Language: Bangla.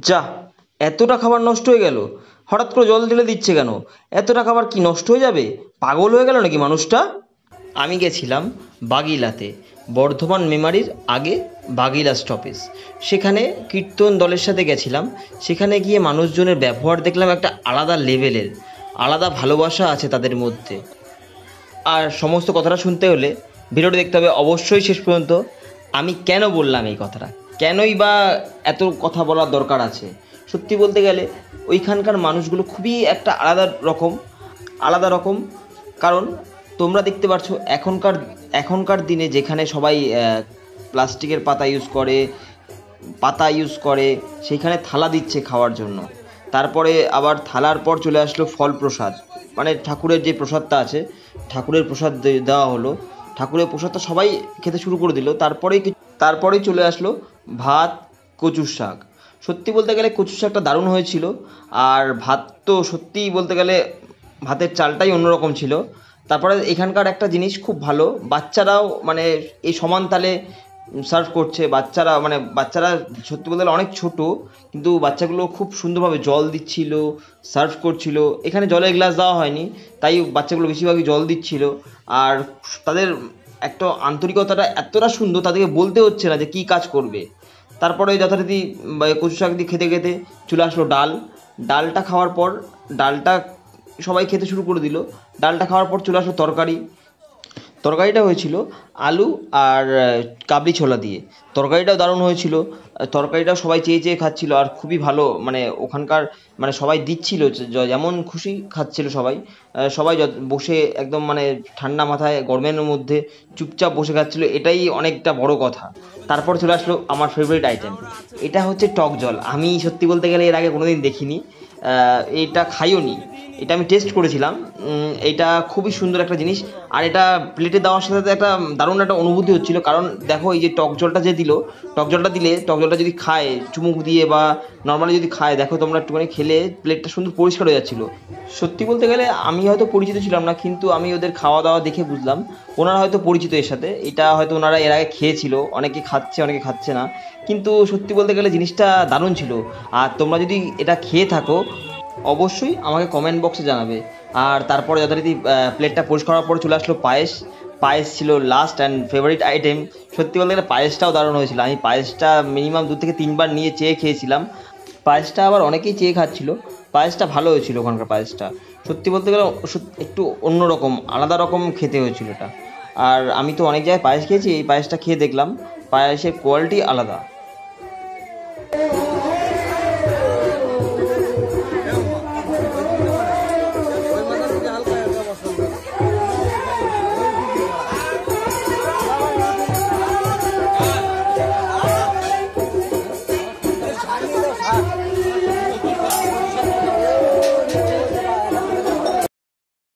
যা, এতটা খাবার নষ্ট হয়ে গেল! হঠাৎ করে জল ঢেলে দিচ্ছে কেন? এতটা খাবার কি নষ্ট হয়ে যাবে? পাগল হয়ে গেল নাকি মানুষটা? আমি গেছিলাম বাগিলাতে, বর্ধমান মেমারির আগে বাগিলা স্টপেজ। সেখানে কীর্তন দলের সাথে গেছিলাম। সেখানে গিয়ে মানুষজনের ব্যবহার দেখলাম একটা আলাদা লেভেলের, আলাদা ভালোবাসা আছে তাদের মধ্যে। আর সমস্ত কথাটা শুনতে হলে ভিডিওটি দেখতে হবে অবশ্যই শেষ পর্যন্ত। আমি কেন বললাম এই কথাটা, কেনই বা এত কথা বলার দরকার আছে? সত্যি বলতে গেলে ওইখানকার মানুষগুলো খুবই একটা আলাদা রকম। কারণ তোমরা দেখতে পাচ্ছ এখনকার দিনে যেখানে সবাই প্লাস্টিকের পাতা ইউজ করে সেইখানে থালা দিচ্ছে খাওয়ার জন্য। তারপরে আবার থালার পর চলে আসলো ফল প্রসাদ, মানে ঠাকুরের যে প্রসাদটা আছে, ঠাকুরের প্রসাদ দেওয়া হলো। ঠাকুরের প্রসাদটা সবাই খেতে শুরু করে দিল। তারপরেই চলে আসলো ভাত, কচুর শাক। সত্যি বলতে গেলে কচুর শাকটা দারুণ হয়েছিল। আর ভাত তো সত্যিই বলতে গেলে ভাতের চালটাই অন্যরকম ছিল। তারপরে এখানকার একটা জিনিস খুব ভালো, বাচ্চারাও মানে এই সমান তালে সার্ভ করছে। বাচ্চারা সত্যি বলতে গেলে অনেক ছোট, কিন্তু বাচ্চাগুলো খুব সুন্দরভাবে জল দিচ্ছিল, সার্ভ করছিল। এখানে জলের গ্লাস দেওয়া হয়নি, তাই বাচ্চাগুলো বেশিরভাগই জল দিচ্ছিল। আর তাদের একটা আন্তরিকতাটা এতটা সুন্দর, তাদেরকে বলতে হচ্ছে না যে কী কাজ করবে। তারপরে যথারীতি কচু শাক দিয়ে খেতে খেতে চলে আসলো ডালটা খাওয়ার পর ডালটা সবাই খেতে শুরু করে দিল। ডালটা খাওয়ার পর চলে আসলো তরকারিটা হয়েছিল আলু আর কাবলি ছোলা দিয়ে। তরকারিটাও দারুণ হয়েছিল। তরকারিটাও সবাই চেয়ে চেয়ে খাচ্ছিল, আর খুবই ভালো। মানে ওখানকার মানে সবাই দিচ্ছিল, যেমন খুশি খাচ্ছিল সবাই। সবাই বসে একদম মানে ঠান্ডা মাথায় গরমের মধ্যে চুপচাপ বসে খাচ্ছিল, এটাই অনেকটা বড় কথা। তারপর চলে আসলো আমার ফেভারিট আইটেম, এটা হচ্ছে টক জল। আমি সত্যি বলতে গেলে এর আগে কোনোদিন দেখিনি, এটা খাইও নি। এটা আমি টেস্ট করেছিলাম। এটা খুবই সুন্দর একটা জিনিস। আর এটা প্লেটে দেওয়ার সাথে সাথে একটা দারুণ একটা অনুভূতি হচ্ছিল। কারণ দেখো, এই যে টক জলটা যদি খায় চুমুক দিয়ে বা নর্মালি যদি খায়, দেখো তোমরা একটুখানি খেলে প্লেটটা সুন্দর পরিষ্কার হয়ে যাচ্ছিলো। সত্যি বলতে গেলে আমি হয়তো পরিচিত ছিলাম না, কিন্তু আমি ওদের খাওয়া দাওয়া দেখে বুঝলাম ওনারা হয়তো পরিচিত এর সাথে। এটা হয়তো ওনারা এর আগে খেয়েছিল, অনেকে খাচ্ছে অনেকে খাচ্ছে না। কিন্তু সত্যি বলতে গেলে জিনিসটা দারুণ ছিল। আর তোমরা যদি এটা খেয়ে থাকো অবশ্যই আমাকে কমেন্ট বক্সে জানাবে। আর তারপরে যথারীতি প্লেটটা পরিষ্কার হওয়ার পরে চলে আসলো পায়েস ছিল লাস্ট অ্যান্ড ফেভারিট আইটেম। সত্যি বলতে গেলে পায়েসটাও দারুণ হয়েছিল। আমি পায়েসটা মিনিমাম 2 থেকে 3 বার নিয়ে চেয়ে খেয়েছিলাম। পায়েসটা আবার অনেকেই চেয়ে খাচ্ছিল। পায়েসটা ভালো হয়েছিল ওখানকার পায়েসটা। সত্যি বলতে গেলে একটু অন্যরকম, আলাদা রকম খেতে হয়েছিল এটা। আর আমি তো অনেক জায়গায় পায়েস খেয়েছি, এই পায়েসটা খেয়ে দেখলাম পায়েসের কোয়ালিটি আলাদা।